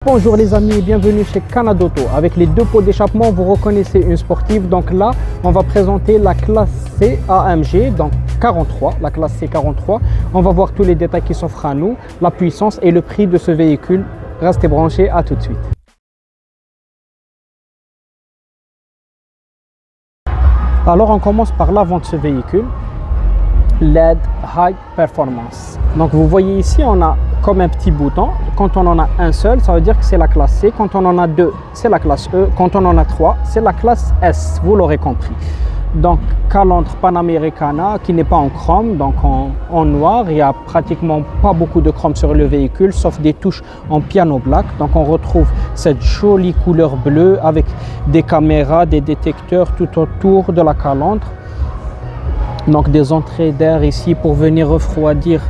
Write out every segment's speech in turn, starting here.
Bonjour les amis et bienvenue chez Canada Auto. Avec les deux pots d'échappement, vous reconnaissez une sportive. Donc là, on va présenter la classe C AMG, donc 43, la classe C 43. On va voir tous les détails qui s'offrent à nous, la puissance et le prix de ce véhicule. Restez branchés, à tout de suite. Alors on commence par l'avant de ce véhicule, LED High Performance. Donc vous voyez ici, on a comme un petit bouton. Quand on en a un seul, ça veut dire que c'est la classe C. Quand on en a deux, c'est la classe E. Quand on en a trois, c'est la classe S. Vous l'aurez compris. Donc calandre Panamericana qui n'est pas en chrome, donc en noir. Il n'y a pratiquement pas beaucoup de chrome sur le véhicule, sauf des touches en piano black. Donc on retrouve cette jolie couleur bleue avec des caméras, des détecteurs tout autour de la calandre. Donc des entrées d'air ici pour venir refroidir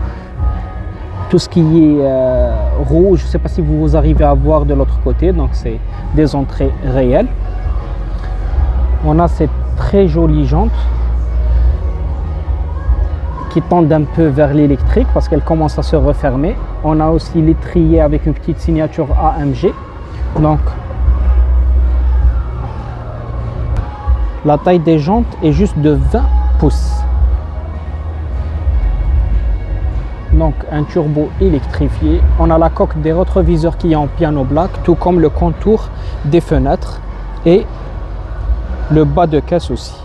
tout ce qui est rouge. Je ne sais pas si vous arrivez à voir de l'autre côté. Donc c'est des entrées réelles. On a cette très jolie jante qui tendent un peu vers l'électrique parce qu'elle commence à se refermer. On a aussi l'étrier avec une petite signature AMG. Donc la taille des jantes est juste de 20 pouces. Donc un turbo électrifié. On a la coque des rétroviseurs qui est en piano black, tout comme le contour des fenêtres et le bas de caisse aussi.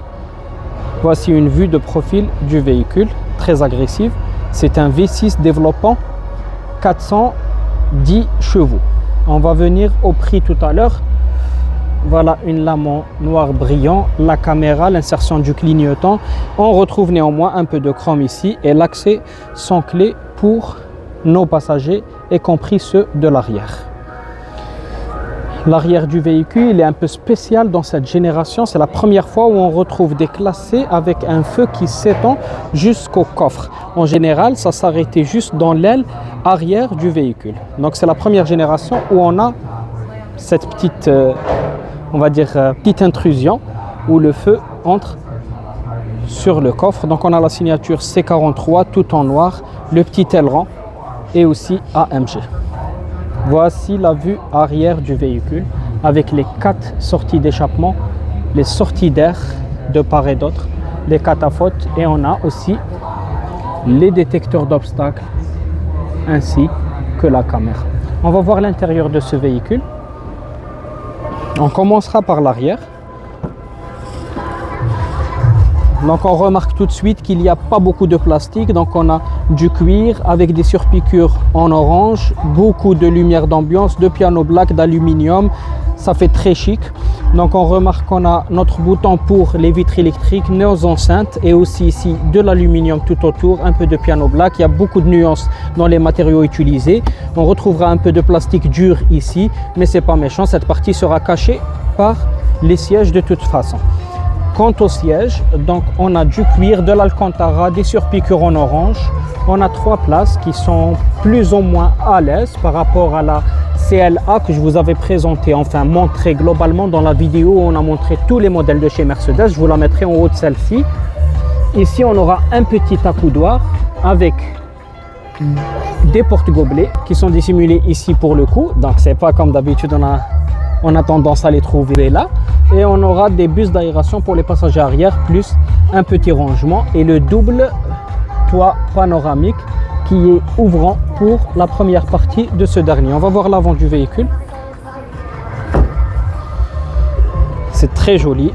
Voici une vue de profil du véhicule, très agressive. C'est un V6 développant 410 chevaux. On va venir au prix tout à l'heure. Voilà une lame en noir brillant, la caméra, l'insertion du clignotant. On retrouve néanmoins un peu de chrome ici et l'accès sans clé pour nos passagers, y compris ceux de l'arrière. L'arrière du véhicule, il est un peu spécial dans cette génération. C'est la première fois où on retrouve des classés avec un feu qui s'étend jusqu'au coffre. En général, ça s'arrêtait juste dans l'aile arrière du véhicule. Donc c'est la première génération où on a cette petite... on va dire petite intrusion où le feu entre sur le coffre. Donc on a la signature C43 tout en noir, le petit aileron et aussi AMG. Voici la vue arrière du véhicule avec les 4 sorties d'échappement, les sorties d'air de part et d'autre, les cataphotes et on a aussi les détecteurs d'obstacles ainsi que la caméra. On va voir l'intérieur de ce véhicule. On commencera par l'arrière. Donc on remarque tout de suite qu'il n'y a pas beaucoup de plastique. Donc on a du cuir avec des surpiqûres en orange, beaucoup de lumière d'ambiance, de piano black, d'aluminium. Ça fait très chic. Donc on remarque qu'on a notre bouton pour les vitres électriques, nos enceintes et aussi ici de l'aluminium tout autour, un peu de piano black. Il y a beaucoup de nuances dans les matériaux utilisés. On retrouvera un peu de plastique dur ici, mais c'est pas méchant. Cette partie sera cachée par les sièges de toute façon. Quant au siège, donc on a du cuir, de l'alcantara, des surpiqûres en orange. On a 3 places qui sont plus ou moins à l'aise par rapport à la CLA que je vous avais présenté, enfin montré globalement dans la vidéo où on a montré tous les modèles de chez Mercedes. Je vous la mettrai en haut de celle-ci. Ici, on aura un petit accoudoir avec des porte-gobelets qui sont dissimulés ici pour le coup. Donc, c'est pas comme d'habitude, on a tendance à les trouver là. Et on aura des bus d'aération pour les passagers arrière, plus un petit rangement et le double toit panoramique qui est ouvrant pour la première partie de ce dernier. On va voir l'avant du véhicule. C'est très joli.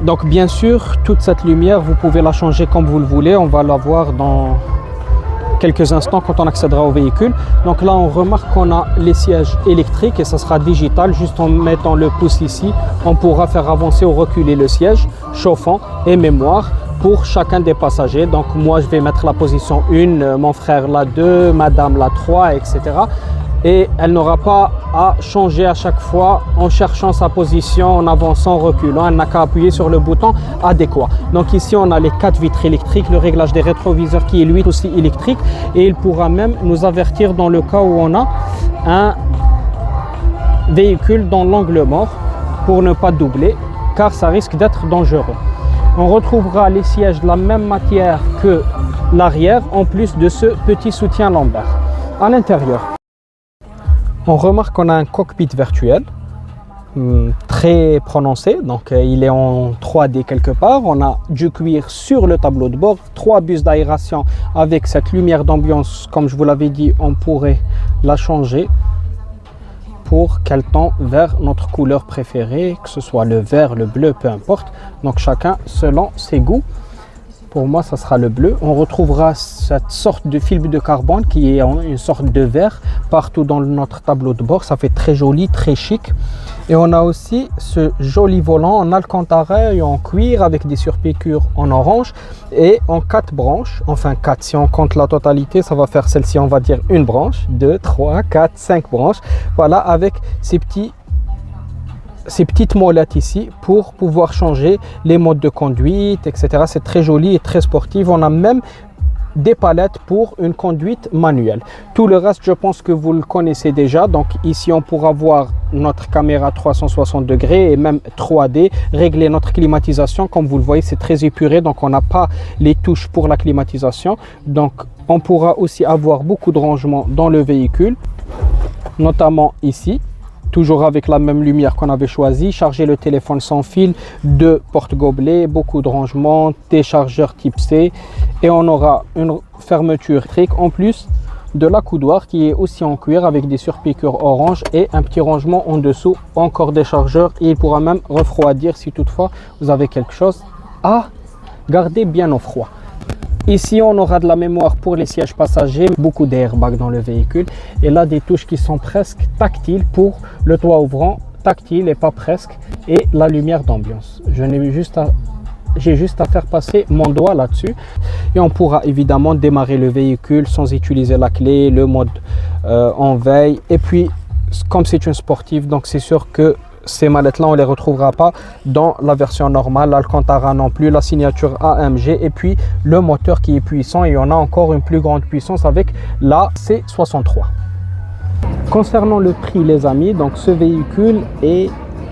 Donc bien sûr, toute cette lumière, vous pouvez la changer comme vous le voulez. On va la voir dans quelques instants quand on accédera au véhicule. Donc là, on remarque qu'on a les sièges électriques et ça sera digital. Juste en mettant le pouce ici, on pourra faire avancer ou reculer le siège, chauffant et mémoire pour chacun des passagers. Donc moi, je vais mettre la position 1, mon frère la 2, madame la 3, etc. Et elle n'aura pas à changer à chaque fois en cherchant sa position, en avançant, en reculant. Elle n'a qu'à appuyer sur le bouton adéquat. Donc ici, on a les 4 vitres électriques, le réglage des rétroviseurs qui est lui aussi électrique. Et il pourra même nous avertir dans le cas où on a un véhicule dans l'angle mort pour ne pas doubler, car ça risque d'être dangereux. On retrouvera les sièges de la même matière que l'arrière, en plus de ce petit soutien lombaire. À l'intérieur, On remarque qu'on a un cockpit virtuel très prononcé, donc il est en 3D quelque part. On a du cuir sur le tableau de bord, 3 bus d'aération avec cette lumière d'ambiance. Comme je vous l'avais dit, on pourrait la changer pour qu'elle tend vers notre couleur préférée, que ce soit le vert, le bleu, peu importe. Donc chacun selon ses goûts. Pour moi, ça sera le bleu. On retrouvera cette sorte de film de carbone qui est une sorte de verre partout dans notre tableau de bord. Ça fait très joli, très chic. Et on a aussi ce joli volant en alcantara et en cuir avec des surpiqûres en orange et en 4 branches. Enfin 4, si on compte la totalité, ça va faire celle-ci, on va dire une branche, 2, 3, 4, 5 branches. Voilà, avec ces petites molettes ici pour pouvoir changer les modes de conduite, etc. C'est très joli et très sportif. On a même des palettes pour une conduite manuelle. Tout le reste, je pense que vous le connaissez déjà. Donc ici, on pourra voir notre caméra 360 degrés et même 3D, régler notre climatisation. Comme vous le voyez, c'est très épuré, donc on n'a pas les touches pour la climatisation. Donc on pourra aussi avoir beaucoup de rangements dans le véhicule, notamment ici. Toujours avec la même lumière qu'on avait choisi, charger le téléphone sans fil, 2 porte-gobelets, beaucoup de rangements, des chargeurs type C et on aura une fermeture électrique en plus de la coudoir qui est aussi en cuir avec des surpiqûres orange et un petit rangement en dessous, encore des chargeurs et il pourra même refroidir si toutefois vous avez quelque chose à garder bien au froid. Ici, on aura de la mémoire pour les sièges passagers, beaucoup d'airbags dans le véhicule. Et là, des touches qui sont presque tactiles pour le toit ouvrant, tactile et pas presque. Et la lumière d'ambiance. J'ai juste à faire passer mon doigt là-dessus. Et on pourra évidemment démarrer le véhicule sans utiliser la clé, le mode en veille. Et puis, comme c'est une sportive, donc c'est sûr que ces mallettes-là, on ne les retrouvera pas dans la version normale, l'Alcantara non plus, la signature AMG et puis le moteur qui est puissant et on a encore une plus grande puissance avec la C63. Concernant le prix les amis, donc ce véhicule est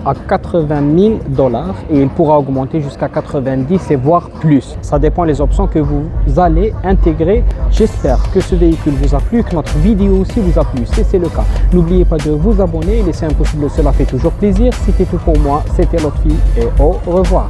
à 80 000 $ et il pourra augmenter jusqu'à 90 et voire plus. Ça dépend des options que vous allez intégrer. J'espère que ce véhicule vous a plu, que notre vidéo aussi vous a plu. Si c'est le cas, n'oubliez pas de vous abonner. Laisser un pouce bleu, cela fait toujours plaisir. C'était tout pour moi. C'était Lotfi et au revoir.